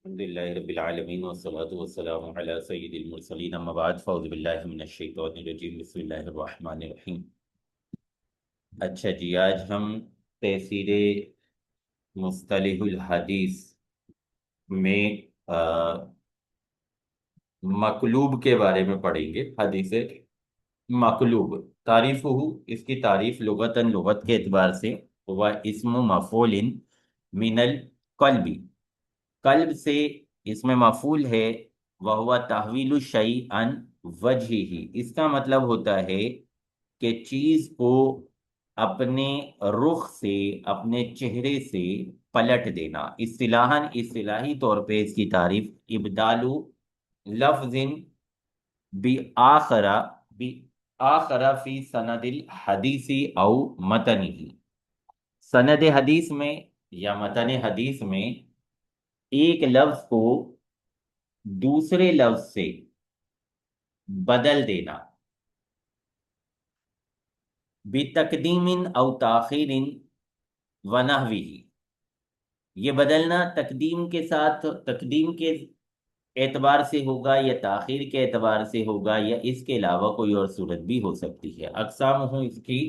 الحمد للہ رب العالمین والصلاة والسلام علی سید المرسلین اما بعد فاعوذ باللہ من الشیطان الرجیم بسم اللہ الرحمن الرحیم۔ اچھا جی، آج ہم تفسیر مصطلح الحدیث میں مقلوب کے بارے میں پڑھیں گے۔ حدیث مقلوب تعریف اس کی تعریف لغت کے اعتبار سے ہوا اسم مفعول من القلب، قلب سے اسم مفعول ہے، وہو تحویل الشیء عن وجہہ، اس کا مطلب ہوتا ہے کہ چیز کو اپنے رخ سے، اپنے چہرے سے پلٹ دینا۔ اصطلاحی طور پہ اس کی تعریف ابدال لفظ بآخر فی سند الحدیث او متنہ، سند حدیث میں یا متن حدیث میں ایک لفظ کو دوسرے لفظ سے بدل دینا، بتقدیم او تاخیر ونحوہ، یہ بدلنا تقدیم کے ساتھ، تقدیم کے اعتبار سے ہوگا یا تاخیر کے اعتبار سے ہوگا، یا اس کے علاوہ کوئی اور صورت بھی ہو سکتی ہے۔ اس کی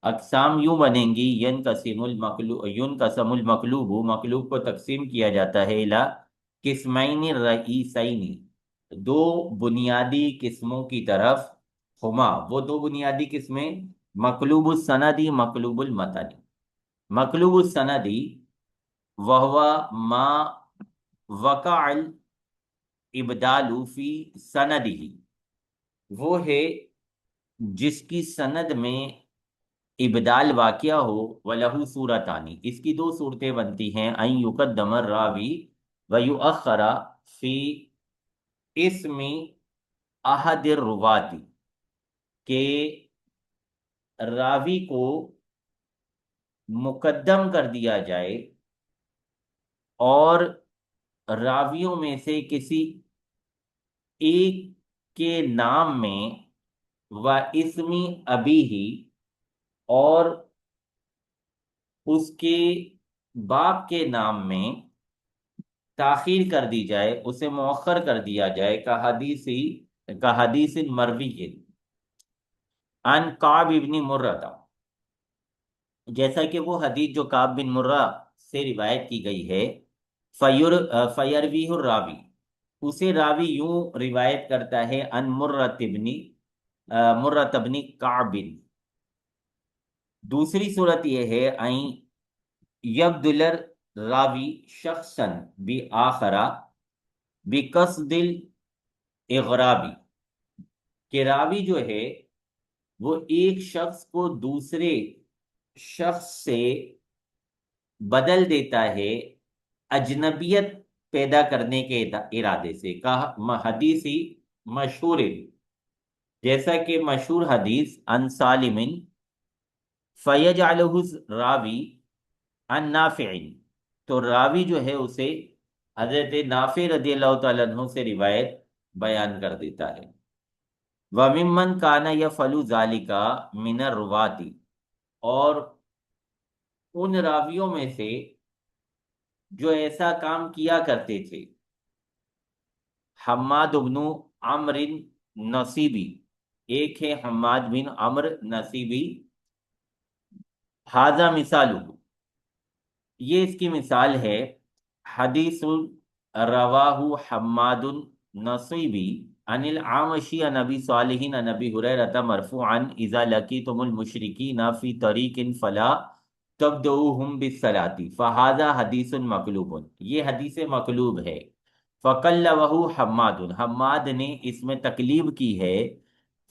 اقسام یوں بنیں گی: ینقسم المقلوب، مقلوب کو تقسیم کیا جاتا ہے الی قسمین رئیسین، دو بنیادی قسموں کی طرف، ہما وہ دو بنیادی قسمیں: مقلوب السندی، مقلوب المتنی۔ مقلوب السندی وہو ما وقع الابدال فی سندہ، وہ ہے جس کی سند میں ابدال واقعہ ہو، وَلَهُ صورتانی، اس کی دو صورتیں بنتی ہیں: ان یقدم الراوی ویؤخر فی اسم احد الرواتی، کہ راوی کو مقدم کر دیا جائے اور راویوں میں سے کسی ایک کے نام میں، و اسمی ابیہ، اور اس کے باپ کے نام میں تاخیر کر دی جائے، اسے مؤخر کر دیا جائے، کا حدیث مروی عن کعب بن مرہ، جیسا کہ وہ حدیث جو کعب بن مرہ سے روایت کی گئی ہے، فیرویہ الراوی، اسے راوی یوں روایت کرتا ہے، ان مرہ بن کعب۔ دوسری صورت یہ ہے ان یبدل راوی شخصا بآخر بقصد الاغراب، کہ راوی جو ہے وہ ایک شخص کو دوسرے شخص سے بدل دیتا ہے اجنبیت پیدا کرنے کے ارادے سے، حدیثی مشہور، جیسا کہ مشہور حدیث ان سالم فیجعلہ راوی عن نافع، تو راوی جو ہے اسے حضرت نافع رضی اللہ تعالیٰ عنہ سے روایت بیان کر دیتا ہے۔ وَمِمَّنْ كَانَ يَفْعَلُ ذَلِكَ مِنَ الرُّوَاةِ، اور ان راویوں میں سے جو ایسا کام کیا کرتے تھے، حماد بن عمرو نصیبی، ایک ہے حماد بن عمرو نصیبی، ھذا مثالہ، یہ اس کی مثال ہے، حدیث رواہ حماد نصیبی عن العامش عن ابی صالح عن ابی ہریرہ مرفوعا اذا لقیتم المشرکین فی طریق فلا تبدؤوہم بالصلاۃ فھذا حدیث مقلوب، یہ حدیث مقلوب ہے۔ فقلبہ حماد نے اس میں تقلیب کی ہے،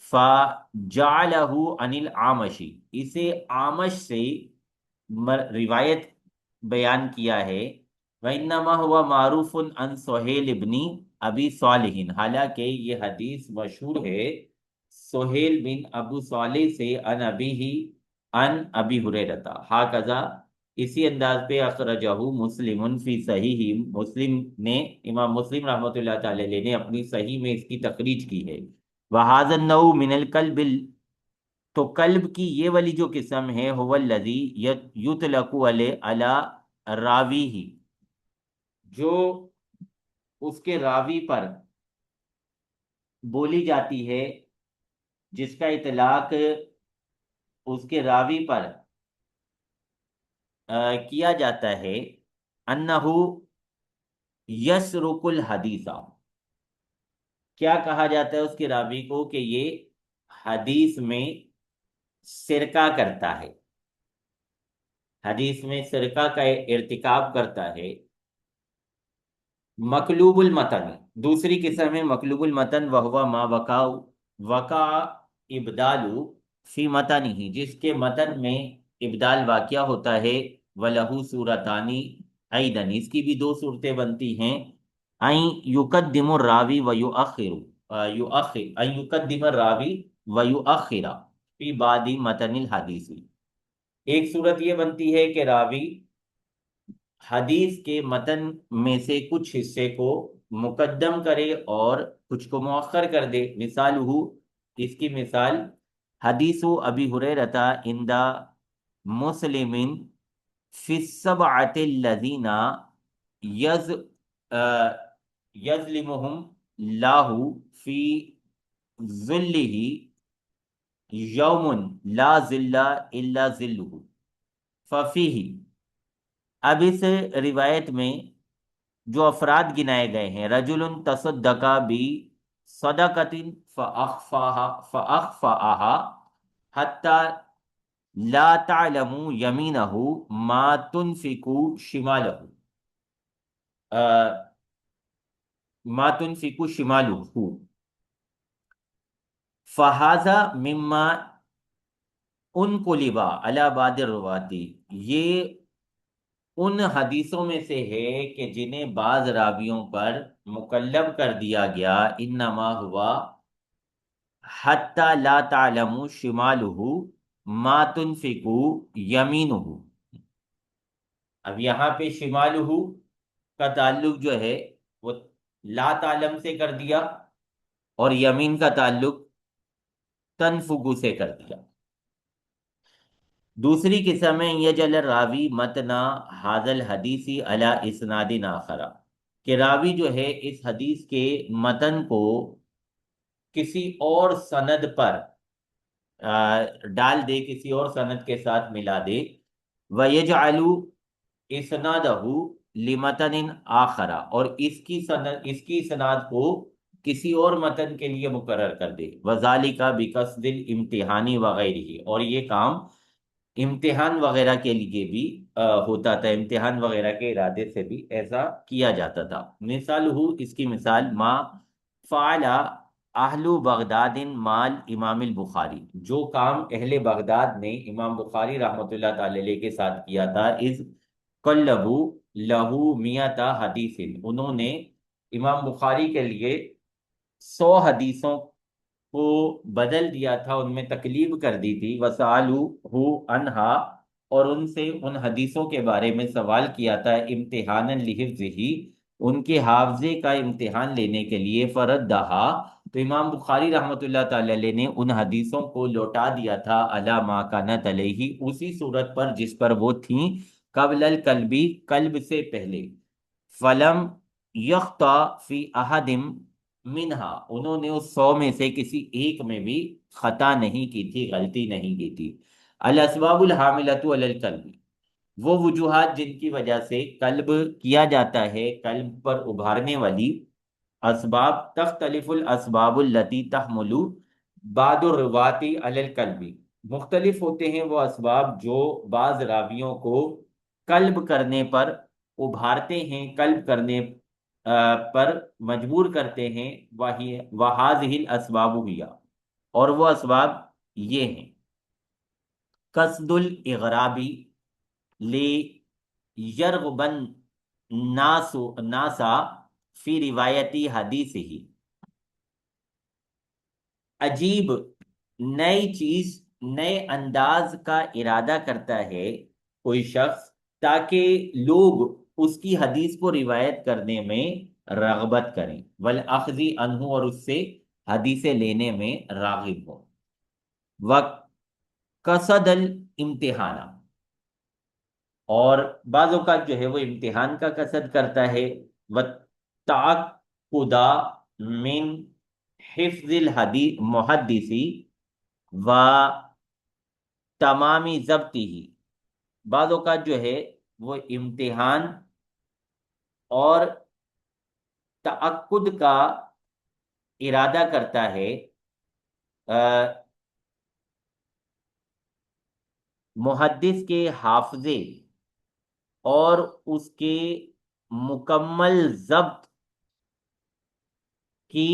فجعلہ عن العامش، اسے عامش سے روایت بیان کیا ہے، وَإِنَّمَا هُوَ مَعْرُوفٌ عَنْ سُہَیلِ بْنِ ابی صالح، حالانکہ یہ حدیث مشہور ہے سہیل بن ابو صالح سے، عن ابیہ عن ابی ہریرہ، ہاکذا اسی انداز پہ اخرجہ مسلم فی صحیح، امام مسلم رحمۃ اللہ تعالی علیہ نے اپنی صحیح میں اس کی تخریج کی ہے۔ وَهَذَا النَّوْعُ مِنَ الْقَلْبِ، تو قلب کی یہ والی جو قسم ہے، هو الذی یطلق علی راویہ، جو اس کے راوی پر بولی جاتی ہے، جس کا اطلاق اس کے راوی پر کیا جاتا ہے، انہو یسرک الحدیث، کیا کہا جاتا ہے اس کے راوی کو کہ یہ حدیث میں سرقہ کرتا ہے، حدیث میں سرقہ کا ارتکاب کرتا ہے۔ مقلوب المتن، دوسری قسم ہے مقلوب المتن، وہو ما وقع ابدال فی متن ہی، جس کے متن میں ابدال واقعہ ہوتا ہے، وَلَهُ صورتانی ایدن، اس کی بھی دو صورتیں بنتی ہیں، این یقدم الراوی ویؤخر، این یقدم الراوی ویؤخر فی بعد متن الحدیث، ایک صورت یہ بنتی ہے کہ راوی حدیث کے متن میں سے کچھ حصے کو مقدم کرے اور کچھ کو مؤخر کر دے۔ مثال ہو، اس کی مثال حدیث ابی ہریرہ عند مسلم فی السبعۃ الذین یظلمہم اللہ فی ظلہ یوم لا ظل الا ظلہ ففیہ، اب اس روایت میں جو افراد گنائے گئے ہیں، رجل تصدق بی صدقۃ فاخفاها حتی لا تعلم یمینہ ما تنفق شمالہ، ما تنفق شمالہ، فہذا مما انقلب علی بعض الرواتی، یہ ان حدیثوں میں سے ہے کہ جنہیں بعض راویوں پر مقلب کر دیا گیا، انما ہوا حتی لا تعلم شمالہ ما تنفق یمینہ، اب یہاں پہ شمالہ کا تعلق جو ہے وہ لا تعلم سے کر دیا، اور یمین کا تعلق تنفق سے کر دیا۔ دوسری قسم ہے یجعل الراوی متنا ھذا الحدیث علی اسناد آخر، کہ راوی جو ہے اس حدیث کے متن کو کسی اور سند پر ڈال دے، کسی اور سند کے ساتھ ملا دے، ویجعل اسنادہ لمتن آخر، اور اس کی سند کو کسی اور متن کے لیے مقرر کر دے، وذالک بقصد الامتحان وغیرہ، اور یہ کام امتحان وغیرہ کے لیے بھی ہوتا تھا، امتحان وغیرہ کے ارادے سے بھی ایسا کیا جاتا تھا۔ مثال ہو، اس کی مثال ما فعل اہل بغداد مال امام البخاری، جو کام اہل بغداد نے امام بخاری رحمۃ اللہ تعالی علیہ کے ساتھ کیا تھا، اس قلبو لہو میت حدیث، انہوں نے امام بخاری کے لیے 100 حدیثوں کو بدل دیا تھا، ان میں تکلیف کر دی تھی، وَسَأَلُوهُ عَنْهَا، اور ان سے ان حدیثوں کے بارے میں سوال کیا تھا، امتحاناً لِحِفْظِهِ، ان کے حافظے کا امتحان لینے کے لیے، فَرَدَّهَا، تو امام بخاری رحمۃ اللہ تعالی علیہ نے ان حدیثوں کو لوٹا دیا تھا، عَلَى مَا كَانَتْ عَلَيْهِ، اسی صورت پر جس پر وہ تھیں، قبل القلبی، قلب سے پہلے، فَلَمْ يَخْطَأْ فِي أَحَدٍ منہا، انہوں نے اس 100 میں سے کسی ایک میں بھی خطا نہیں کی تھی، غلطی نہیں کی تھی۔ الاسباب الحاملۃ علی القلب، وہ وجوہات جن کی وجہ سے قلب کیا جاتا ہے، قلب پر ابھارنے والی اسباب، تختلف الاسباب التي تحمل بعض الرواة علی القلب، مختلف ہوتے ہیں وہ اسباب جو بعض راویوں کو قلب کرنے پر ابھارتے ہیں، قلب کرنے پر مجبور کرتے ہیں، وَهَذِهِ الْأَسْبَابُ هِيَ، اور وہ اسباب یہ ہیں، قصد الاغراب لیرغب الناس فی روایتی حدیث ہی، عجیب نئی چیز، نئے انداز کا ارادہ کرتا ہے کوئی شخص، تاکہ لوگ اس کی حدیث کو روایت کرنے میں رغبت کریں، والاخذ عنہ، اور اس سے حدیثیں لینے میں راغب ہوں، وقصد الامتحان، اور بعض اوقات جو ہے وہ امتحان کا قصد کرتا ہے، تعقدا من حفظ الحدیث محدثی و تمامی ضبطی ہی، بعض اوقات جو ہے وہ امتحان اور تعقد کا ارادہ کرتا ہے محدث کے حافظے اور اس کے مکمل ضبط کی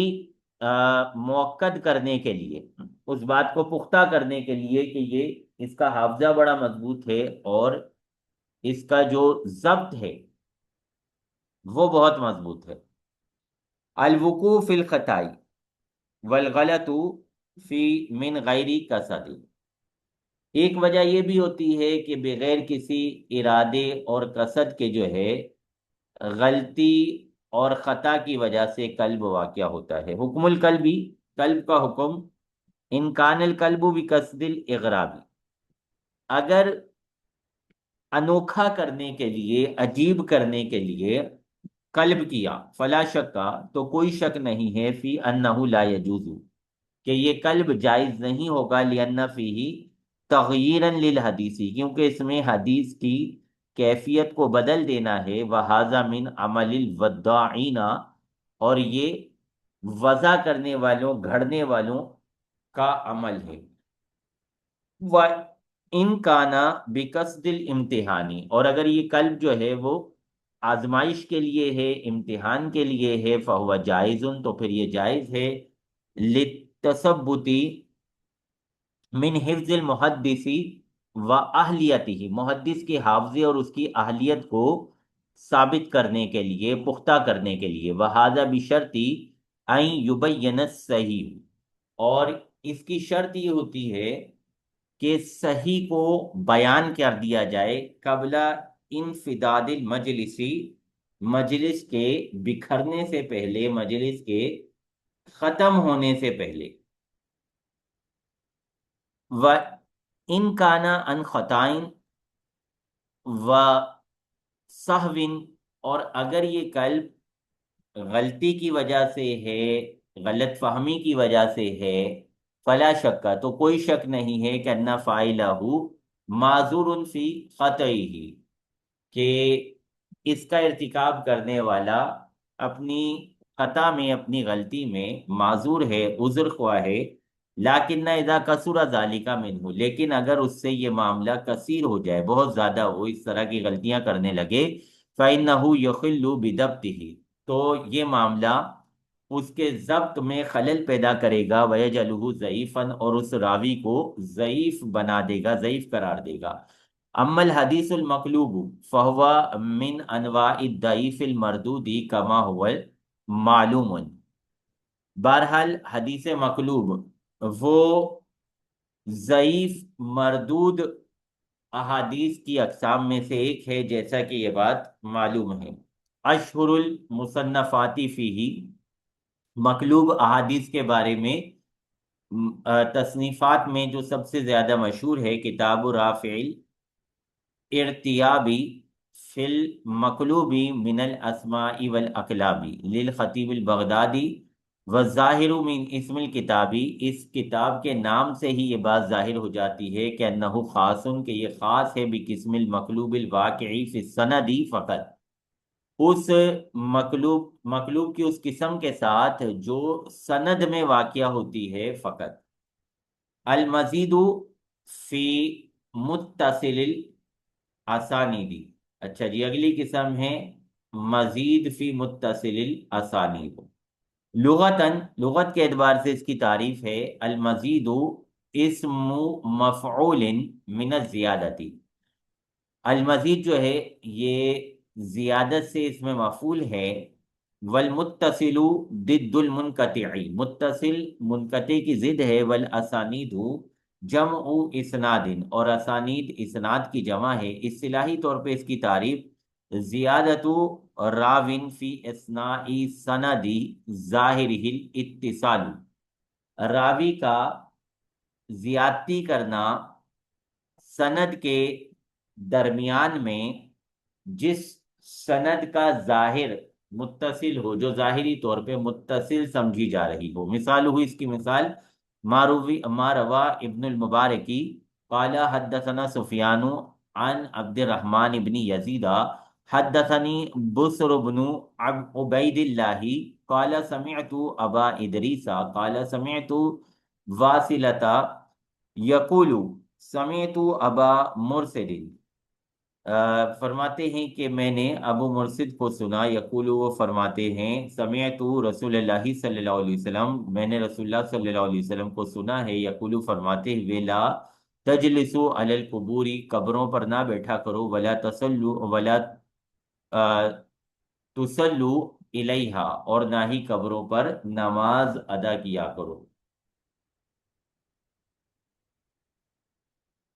موقد کرنے کے لیے، اس بات کو پختہ کرنے کے لیے کہ یہ اس کا حافظہ بڑا مضبوط ہے اور اس کا جو ضبط ہے وہ بہت مضبوط ہے۔ الوقوع فی الخطائی والغلط فی من غیری قصد، ایک وجہ یہ بھی ہوتی ہے کہ بغیر کسی ارادے اور قصد کے جو ہے غلطی اور خطا کی وجہ سے قلب واقع ہوتا ہے۔ حکم القلبی، قلب کا حکم، انکان القلب بقصد الاغرابی، اگر انوکھا کرنے کے لیے، عجیب کرنے کے لیے قلب کیا، فلا شکا، تو کوئی شک نہیں ہے، فی انہ لا یجوز، کہ یہ قلب جائز نہیں ہوگا، لأن فیہ تغییرا للحدیثی، کیونکہ اس میں حدیث کی کیفیت کو بدل دینا ہے، وہذا من عمل الوداعین، اور یہ وضع کرنے والوں، گھڑنے والوں کا عمل ہے۔ وَإِنْ كَانَ بِقَصْدِ الْإِمْتِحَانِ، اور اگر یہ قلب جو ہے وہ آزمائش کے لیے ہے، امتحان کے لیے ہے، فَهُوَ جائز، تو پھر یہ جائز ہے، لِلتَّثَبُّتِ من حفظ المحدثی و اہلیتہ، محدث کے حافظے اور اس کی اہلیت کو ثابت کرنے کے لیے، پختہ کرنے کے لیے، وہذا بشرطی ان یبین الصحیح، اور اس کی شرط یہ ہوتی ہے کہ صحیح کو بیان کر دیا جائے، قبل انفداد المجلسی، مجلس کے بکھرنے سے پہلے، مجلس کے ختم ہونے سے پہلے، و ان کانا ان خطائن و سہوین، اور اگر یہ قلب غلطی کی وجہ سے ہے، غلط فہمی کی وجہ سے ہے، فلا شک، تو کوئی شک نہیں ہے کہ ان فاعلہ معذور فی خطئہ، کہ اس کا ارتکاب کرنے والا اپنی خطا میں، اپنی غلطی میں معذور ہے، عذر خواہ ہے، لیکن اذا کثر ذالک منہ، لیکن اگر اس سے یہ معاملہ کثیر ہو جائے، بہت زیادہ ہو، اس طرح کی غلطیاں کرنے لگے، فإنہ یخل بضبطہ، تو یہ معاملہ اس کے ضبط میں خلل پیدا کرے گا، ویجعلہ ضعیفا، اور اس راوی کو ضعیف بنا دے گا، ضعیف قرار دے گا۔ اما الحدیث المقلوب فہو من انواع الضعیف المردود کما هو معلوم، بہرحال حدیث مقلوب وہ ضعیف مردود احادیث کی اقسام میں سے ایک ہے، جیسا کہ یہ بات معلوم ہے۔ اشہر المصنفاتی فیہ، مقلوب احادیث کے بارے میں تصنیفات میں جو سب سے زیادہ مشہور ہے، کتاب رافع ارتیابی فی المقلوبی من الاسماء والاقلابی للخطیب البغدادی، والظاہر من اسم الکتابی، اس کتاب کے نام سے ہی یہ بات ظاہر ہو جاتی ہے کہ انہ خاص، کہ یہ خاص ہے، بقسم المقلوب الواقعی فی السندی فقط، اس مقلوب کی اس قسم کے ساتھ جو سند میں واقع ہوتی ہے فقط۔ المزید فی متصل الاسانیدی، اچھا جی، اگلی قسم ہے مزید فی متصل الاسانید۔ لغتاً، لغت کے اعتبار سے اس کی تعریف ہے، المزید اسم مفعول من الزیادتی، المزید جو ہے یہ زیادت سے اس میں مفعول ہے، والمتصل ضد المنقطع، متصل منقطع کی ضد ہے، والاسانید جمع اسناد، اور اسانید اسناد کی جمع ہے۔ اصطلاحی طور پہ اس کی تعریف زیادت راوین فی اثناء سند ظاہرہ الاتصال، راوی کا زیادتی کرنا سند کے درمیان میں، جس سند کا ظاہر متصل ہو، جو ظاہری طور پہ متصل سمجھی جا رہی ہو۔ مثال ہوئی اس کی مثال، ما روا ابن المبارکی قال حدثنا سفیان عن عبد الرحمن ابن یزید حدثنی بسر بن عبید اللہ قال سمعت ابا ادریس قال سمعت واصلة یقول سمعت ابا مرسل، فرماتے ہیں کہ میں نے ابو مرشد کو سنا، یقول وہ فرماتے ہیں سمعت رسول اللہ صلی اللہ علیہ وسلم، میں نے رسول اللہ صلی اللہ علیہ وسلم کو سنا ہے، یقول فرماتے ہوئے لا تجلسوا علی القبور، قبروں پر نہ بیٹھا کرو، ولا تصلوا ولا تصلوا الیہا، اور نہ ہی قبروں پر نماز ادا کیا کرو۔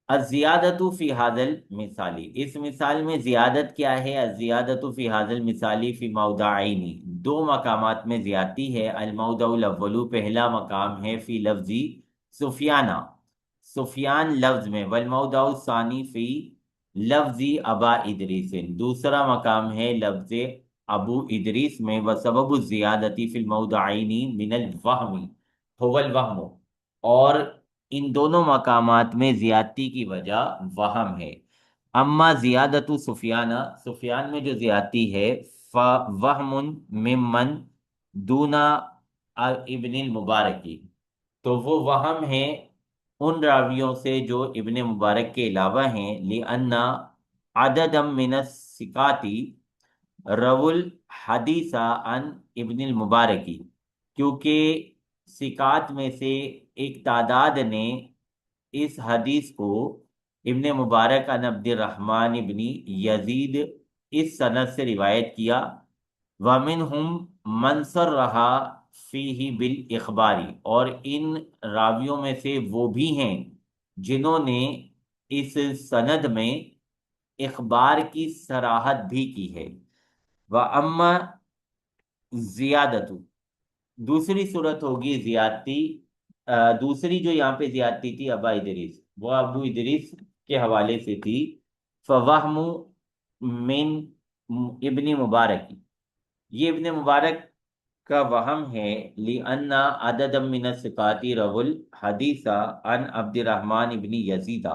الزیادت فی حاضل مثالی، اس مثال میں زیادت کیا ہے؟ الزیادت فی حاضل مثالی فی موضعین، دو مقامات میں زیادتی ہے۔ الموضع الاول، پہلا مقام ہے فی لفظی سفیانہ، سفیان لفظ میں، والموضع الثانی فی لفظی ابا ادریس، دوسرا مقام ہے لفظ ابو ادریس میں، وسبب الزیادتی فی الموضعین من الوہم هو الوہم، اور ان دونوں مقامات میں زیادتی کی وجہ وہم ہے۔ اما زیادت سفیانہ، سفیان میں جو زیادتی ہے، فوہم ممن دون ابن المبارکی، تو وہ وہم ہے ان راویوں سے جو ابن مبارک کے علاوہ ہیں، لأن عدد من الثقات رول حدیث عن ابن المبارکی، کیونکہ ثقات میں سے ایک تعداد نے اس حدیث کو ابن مبارک عن عبد الرحمن ابن یزید اس سند سے روایت کیا، وَمِنْهُمْ مَنْ صَرَّحَ فِيهِ بِالْإِخْبَارِ، اور ان راویوں میں سے وہ بھی ہیں جنہوں نے اس سند میں اخبار کی صراحت بھی کی ہے۔ وَأَمَّا زیادت، دوسری صورت ہوگی زیادتی، دوسری جو یہاں پہ زیادتی تھی ابا ادریس، وہ ابو ادریس کے حوالے سے تھی، فوہم من ابن مبارک، یہ ابن مبارک کا وہم ہے، لأن عدد من الثقات رووا الحدیث عن عبد الرحمن ابن یزید،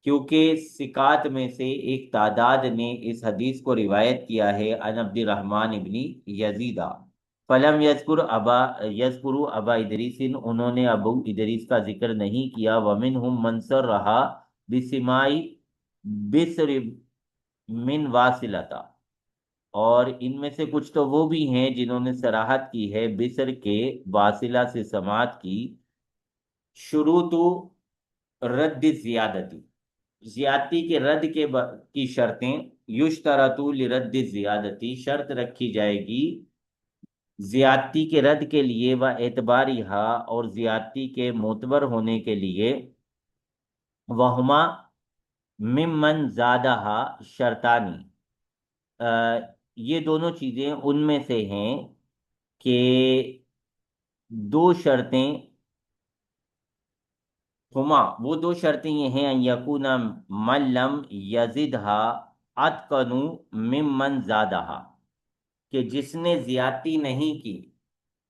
کیونکہ ثقات میں سے ایک تعداد نے اس حدیث کو روایت کیا ہے عن عبد الرحمن ابن یزید، فلم یذکروا ابا ادریس، انہوں نے ابو ادریس کا ذکر نہیں کیا، ومنہم من صرح بسماع بسر من واصلہ، اور ان میں سے کچھ تو وہ بھی ہیں جنہوں نے صراحت کی ہے بسر کے واصلہ سے سماعت کی۔ شروط رد زیادتی، زیادتی کے رد کی شرطیں، یشترط لرد زیادتی، شرط رکھی جائے گی زیادتی کے رد کے لیے، و اعتباریہا، اور زیادتی کے معتبر ہونے کے لیے، وہما ممن زادہا شرطانی، یہ دونوں چیزیں ان میں سے ہیں کہ دو شرطیں، ہما وہ دو شرطیں یہ ہیں، ان یکون من لم یزدہا اتقن ممن زادہا، کہ جس نے زیادتی نہیں کی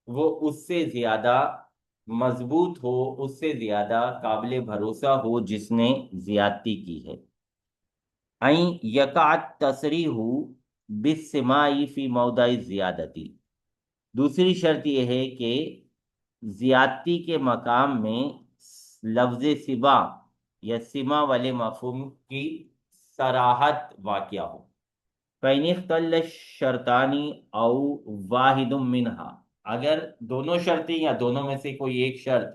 وہ اس سے زیادہ مضبوط ہو، اس سے زیادہ قابل بھروسہ ہو جس نے زیادتی کی ہے۔ این یقع التصریح بالسماع فی موضع الزیادتی، دوسری شرط یہ ہے کہ زیادتی کے مقام میں لفظ سبا یا سما والے مفہوم کی صراحت واقع ہو۔ فَإِنِ اخْتَلَّ الشَّرْطَانِ أَوْ وَاحِدٌ مِّنْهَا، اگر دونوں شرطیں یا دونوں میں سے کوئی ایک شرط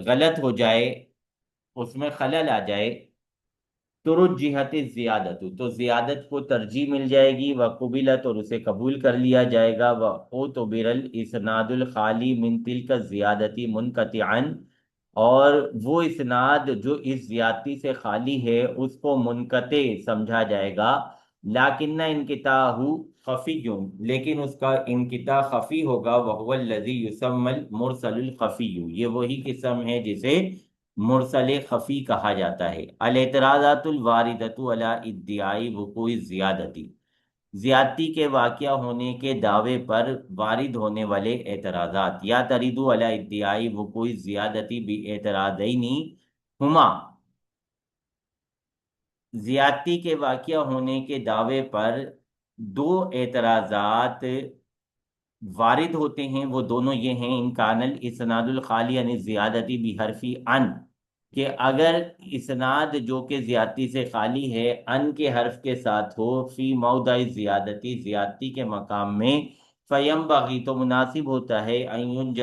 غلط ہو جائے، اس میں خلل آ جائے، ترجحت الزیادت، تو زیادت کو ترجیح مل جائے گی، وقبلت، اور اسے قبول کر لیا جائے گا، وَأُعْتُبِرَ الْإِسْنَادُ الْخَالِي مِنْ تِلْكَ الزِّيَادَةِ مُنْقَطِعًا، اور وہ اسناد جو اس زیادتی سے خالی ہے اس کو منقطع سمجھا جائے گا، لیکن انقطاعہ خفی، لیکن اس کا انقطاع خفی ہوگا، وَهُوَ الَّذِي يُسَمَّى الْمُرْسَلُ الْخَفِيُّ، یہ وہی قسم ہے جسے مرسل خفی کہا جاتا ہے۔ الاعتراضات الواردۃ علی ادعاء وقوع الزیادتی، زیادتی کے واقعہ ہونے کے دعوے پر وارد ہونے والے اعتراضات، یا تریدو علی ادعائی وقوع زیادتی بھی اعتراضینی ہما، زیادتی کے واقعہ ہونے کے دعوے پر دو اعتراضات وارد ہوتے ہیں، وہ دونوں یہ ہیں: امکان الاسناد الخالی عن زیادتی بحرفی ان، کہ اگر اسناد جو کہ زیادتی سے خالی ہے ان کے حرف کے ساتھ ہو، فی موضع زیادتی، زیادتی کے مقام میں، فینبغی تو مناسب ہوتا ہے، ان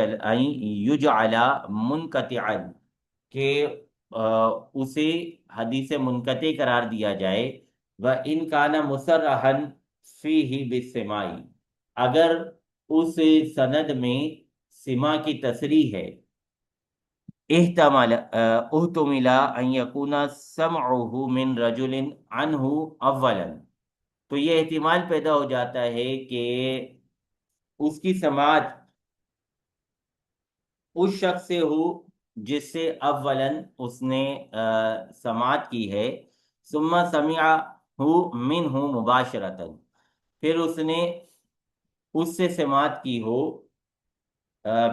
یجعل منقطعا، کہ اسے حدیث منقطع قرار دیا جائے، وَإِنْ كَانَ مُصَرَّحًا فِيهِ بِالسِّمَاعِ، اگر اس سند میں سما کی تصریح ہے، احتمل ان یکون سمعه من رجل عنہ اولا، تو یہ احتمال پیدا ہو جاتا ہے کہ اس کی سماعت اس شخص سے ہو جس سے اولاً اس نے سماعت کی ہے، ثم سمعہ منہ مباشرتاً، پھر اس نے اس سے سماعت کی ہو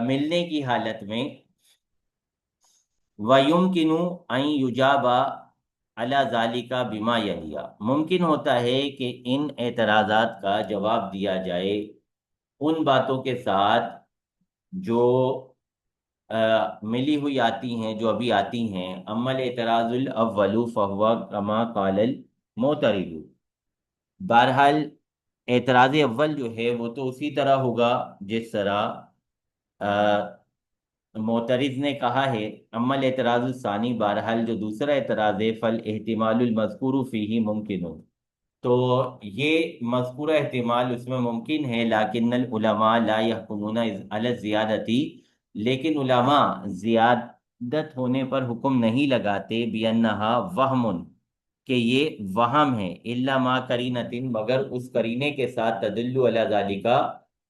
ملنے کی حالت میں، وَيُمْكِنُ أَن يُجَابَ عَلَى ذَلِكَ بِمَا يَلِيَ، ممکن ہوتا ہے کہ ان اعتراضات کا جواب دیا جائے ان باتوں کے ساتھ جو ملی ہوئی آتی ہیں، جو ابھی آتی ہیں: اما الاعتراض الاول فهو كما قال المعترض، بہرحال اعتراض اول جو ہے وہ تو اسی طرح ہوگا جس طرح معترض نے کہا ہے. اما الاعتراض الثانی، بہرحال جو دوسرا اعتراض ہے، فالاحتمال المذکور فیہ ممکن، تو یہ مذکورہ احتمال اس میں ممکن ہے، لیکن العلماء لا یحکمون علی الزیادتی، لیکن علماء زیادت ہونے پر حکم نہیں لگاتے، بینہا وہم، کہ یہ وہم ہے، الا ما قرینۃ، مگر اس قرینے کے ساتھ، تدل علی ذالک،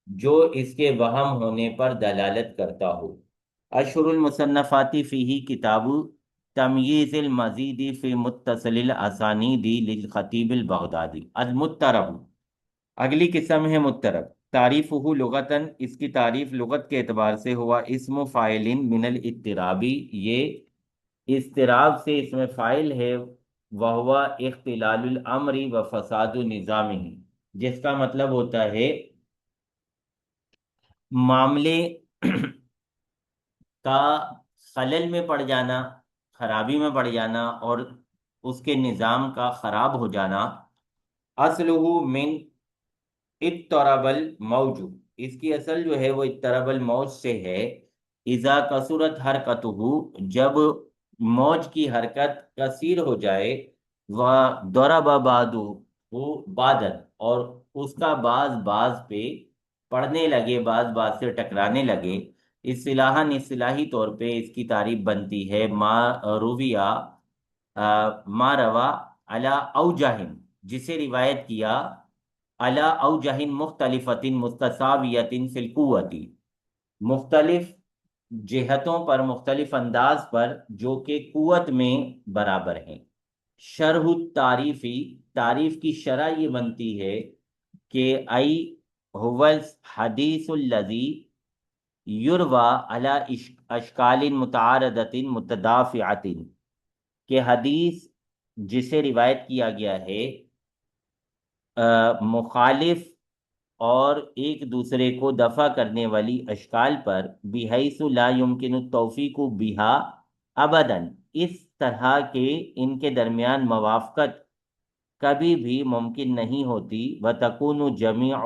جو اس کے وہم ہونے پر دلالت کرتا ہو. اشہر المصنفات فیہ کتاب تمییز المزید فی متصل الاسانید للخطیب البغدادی. المضطرب، اگلی قسم ہے مضطرب. تعریفہ لغتاً، اس کی تعریف لغت کے اعتبار سے ہوا اسم فاعل من الاضطرابی، یہ اضطراب سے اس میں فاعل ہے، وہو اختلال الامر و فساد نظامہ، جس کا مطلب ہوتا ہے معاملے کا خلل میں پڑ جانا، خرابی میں پڑ جانا، اور اس کے نظام کا خراب ہو جانا. اصلہ من اضطرب الموج، اس کی اصل جو ہے وہ اضطرب الموج سے ہے. اذا کثرت حرکتہ، جب موج کی حرکت کثیر ہو جائے، وضرب بعضہ بعضا، اور اس کا بعض پہ پڑھنے لگے، بعض سے ٹکرانے لگے. اصطلاحی طور پہ اس کی تعریف بنتی ہے ما روا علی اوجہ، جسے روایت کیا علی اوجہ مختلفۃ متساویۃ فی القوۃ، مختلف جہتوں پر، مختلف انداز پر، جو کہ قوت میں برابر ہیں. شرح التعریفی، تعریف کی شرح یہ بنتی ہے کہ ای هو الحدیث الذی یروى علی اشکال متعارضۃ متدافعۃ، کہ حدیث جسے روایت کیا گیا ہے مخالف اور ایک دوسرے کو دفع کرنے والی اشکال پر، بحیث لا یمکن التوفیق بہا ابدا، اس طرح کہ ان کے درمیان موافقت کبھی بھی ممکن نہیں ہوتی. وتکون جمیع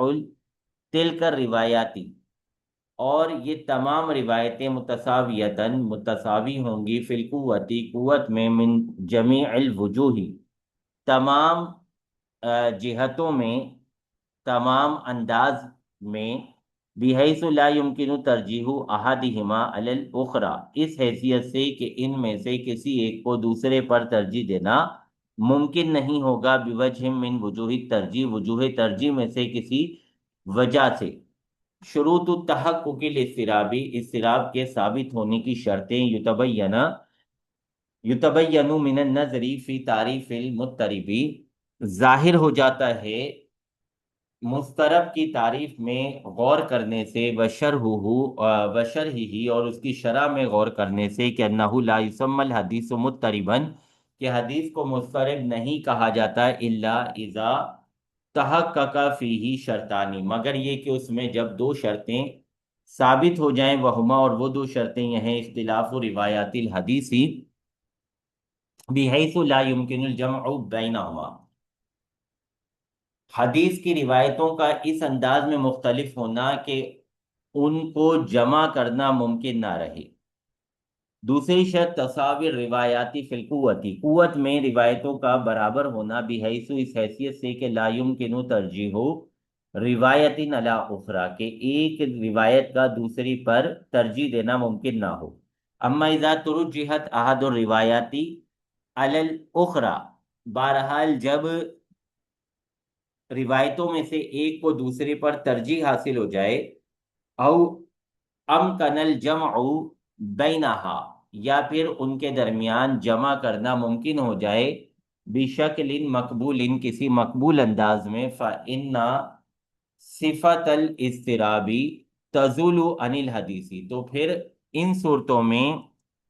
تلک الروایاتی، اور یہ تمام روایتیں متساویتاً متساوی ہوں گی، فی القوتی، قوت میں، من جمیع الوجوہ، تمام جہتوں میں، تمام انداز میں، بحیث لا یمکن ترجیح احدہما علی الاخری، اس حیثیت سے کہ ان میں سے کسی ایک کو دوسرے پر ترجیح دینا ممکن نہیں ہوگا، بوجہ من وجوہ ترجیح، وجوہ ترجیح میں سے کسی وجہ سے. شروط التحقق الاضطرابی، اضطراب کے ثابت ہونے کی شرطیں. یتبین من النظر فی تعریف المضطربی، ظاہر ہو جاتا ہے مسترب کی تعریف میں غور کرنے سے وشرح ہی اور اس کی شرح میں غور کرنے سے کہ انہ لا یسمى الحدیث مضطربا، کہ حدیث کو مضطرب نہیں کہا جاتا الا اذا تحقق فیہ شرطانی، مگر یہ کہ اس میں جب دو شرطیں ثابت ہو جائیں، وہما اور وہ دو شرطیں یہ ہیں اختلاف روایات الحدیثی بحیث لا يمکن الجمع بینہما، حدیث کی روایتوں کا اس انداز میں مختلف ہونا کہ ان کو جمع کرنا ممکن نہ رہے۔ دوسری شرط تصاویر روایاتی فی القوتی، قوت میں روایتوں کا برابر ہونا، بحیث اس حیثیت سے کہ لا یمکن ترجیح روایت علی اخرى، کہ ایک روایت کا دوسری پر ترجیح دینا ممکن نہ ہو۔ اما اذا ترجحت احد الروایاتی علی الاخرى، بہرحال جب روایتوں میں سے ایک کو دوسرے پر ترجیح حاصل ہو جائے، او امکن الجمع بینہا، یا پھر ان کے درمیان جمع کرنا ممکن ہو جائے، بشکل مقبول، کسی مقبول انداز میں، فإن صفت الاضطرابی تزول عن الحدیثی، تو پھر ان صورتوں میں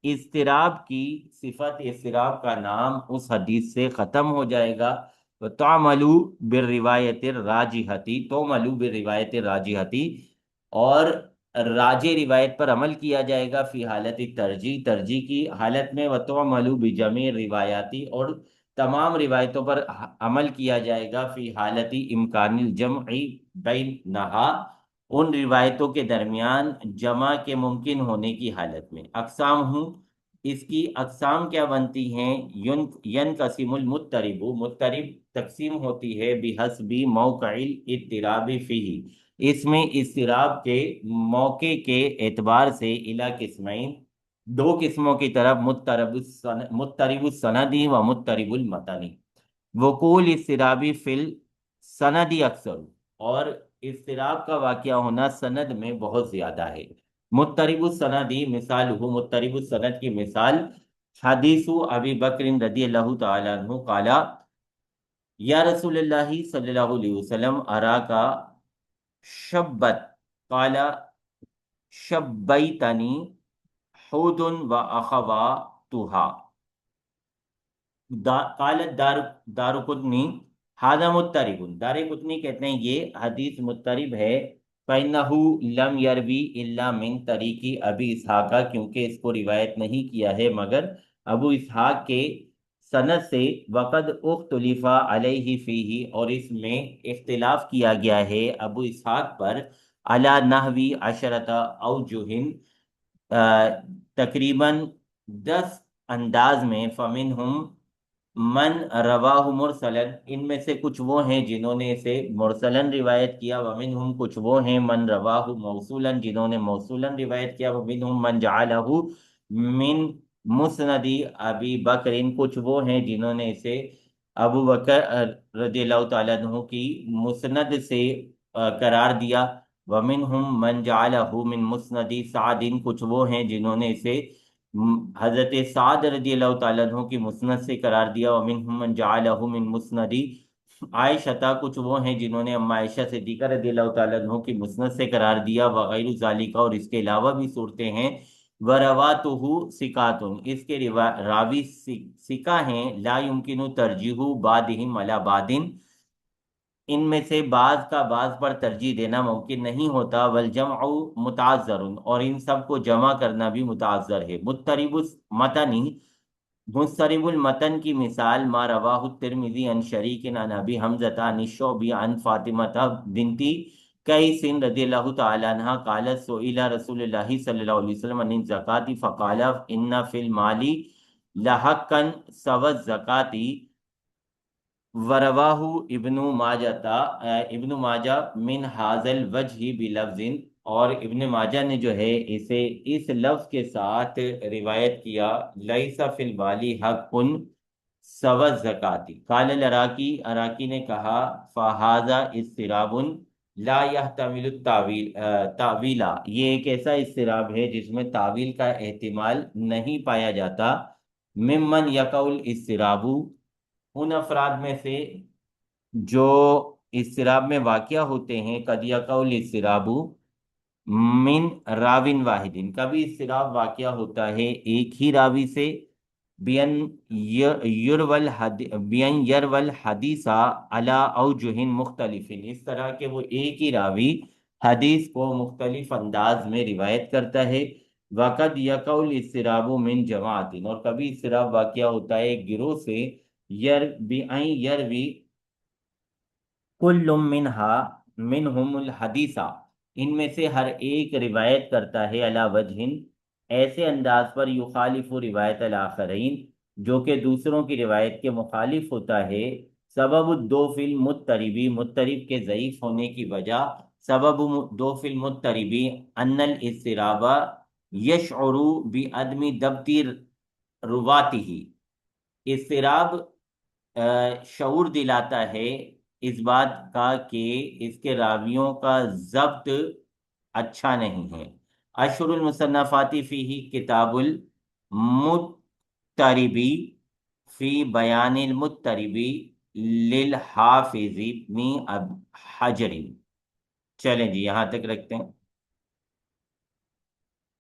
اضطراب کی صفت، اضطراب کا نام اس حدیث سے ختم ہو جائے گا۔ تعمل بالروایت الراجحتی، تعمل بالروایت الراجحتی، اور راجح روایت پر عمل کیا جائے گا، فی حالت ترجیح، ترجیح کی حالت میں، وتعمل بجمیع روایاتی، اور تمام روایتوں پر عمل کیا جائے گا، فی حالت امکان الجمع بینہا، ان روایتوں کے درمیان جمع کے ممکن ہونے کی حالت میں۔ اقسام ہوں، اس کی اقسام کیا بنتی ہیں؟ ینقسم المضطرب، مضطرب تقسیم ہوتی ہے بحسب موقع الاضطراب فیہ، اس میں اضطراب کے موقع کے اعتبار سے، الی قسمین، دو قسموں کی طرف، مضطرب السندی و مضطرب المتنی۔ وقوع الاضطرابی فی السندی اکثر، اور اضطراب کا واقعہ ہونا سند میں بہت زیادہ ہے۔ مضطرب السندی مثال ہو، مضطرب السند کی مثال حدیث ابی بکر رضی اللہ تعالیٰ عنہ قال یا رسول اللہ صلی اللہ علیہ وسلم اراکا شبت، قال شبیتنی حود و اخواتها، قالت دارقطنی ھذا مضطرب، دارقطنی کہتے ہیں یہ حدیث مضطرب ہے، فإنه لم يروی الا من طریق ابی اسحاق، کیونکہ اس کو روایت نہیں کیا ہے مگر ابو اسحاق کے سند سے، وقد اختلف علیہ فیہ، اور اس میں اختلاف کیا گیا ہے ابو اسحاق پر، علی نحوی عشرۃ اوجہ، تقریباً 10 انداز میں، فمنہم من رواہ مرسلن، ان میں سے کچھ وہ ہیں جنہوں نے اسے مرسلن روایت کیا، ومنہم کچھ وہ ہیں من رواہ موصولن، جنہوں نے موصولن روایت کیا، ومنہم من جعلہ من مسند ابی بکر، کچھ وہ ہیں جنہوں نے اسے ابو بکر رضی اللہ تعالیٰ عنہ کی مسند سے قرار دیا، ومنہم من جعلہ من مسند سعد، کچھ وہ ہیں جنہوں نے اسے حضرت سعد رضی اللہ تعالیٰ عنہ کی مسند سے قرار دیا، ومنہم من جعلہ من مسند عائشہ، کچھ وہ ہیں جنہوں نے اما عائشہ صدیقہ رضی اللہ تعالیٰ عنہ کی مسند سے قرار دیا، وغیر ذالک، اور اس کے علاوہ بھی صورتیں ہیں، ورواۃہ ثقات، اس کے راوی ثقہ ہیں، لا یمکن ترجیح بعضہم علی بعض، ان میں سے بعض کا بعض پر ترجیح دینا ممکن نہیں ہوتا، والجمع متعذر، اور ان سب کو جمع کرنا بھی متعذر ہے۔ مضطرب المتن، مضطرب المتن کی مثال ما رواہ الترمذی عن شریک عن ابی حمزہ عن الشعبی عن فاطمہ بنت قیس رضی اللہ تعالی عنہ قالت سئل رسول اللہ صلی اللہ علیہ وسلم عن الزکاة فقال ان فی المال لحقا سوى الزکاة، ورواہ ابن ماجہ من ھذا الوجہ بلفظ، اور ابن ماجہ نے جو ہے اسے اس لفظ کے ساتھ روایت کیا، لیس فی المال حق سوى الزکاة، قال العراقی، عراقی نے کہا فھذا اضطراب لا يحتمل التاویل، یہ ایک ایسا اضطراب ہے جس میں تاویل کا احتمال نہیں پایا جاتا، ممن یقع الاضطراب، ان افراد میں سے جو اضطراب میں واقع ہوتے ہیں، قد یقع الاضطراب من راوین واحدین، کبھی اضطراب واقع ہوتا ہے ایک ہی راوی سے، بین بین یرول حدیث علی اوجہ مختلف، اس طرح کہ وہ ایک ہی راوی حدیث کو مختلف انداز میں روایت کرتا ہے، وقد یقع الاضطراب من جماعت، اور کبھی اضطراب واقع ہوتا ہے ایک گروہ سے، یروی کل منہم الحدیثہ، ان میں سے ہر ایک روایت کرتا ہے علی وجہ، ایسے انداز پر، یخالف روایت الاخرین، جو کہ دوسروں کی روایت کے مخالف ہوتا ہے، سبب دو فی المضطربی، مضطرب کے ضعیف ہونے کی وجہ، سبب دو فی المضطربی ان الاضطراب یشعر بعدم ضبط رواته، اضطراب شعور دلاتا ہے اس بات کا کہ اس کے راویوں کا ضبط اچھا نہیں ہے۔ اشہر المصنفات فیہ کتاب المضطربی فی بیان المضطربی للحافظ ابن حجر۔ چلیں جی یہاں تک رکھتے ہیں۔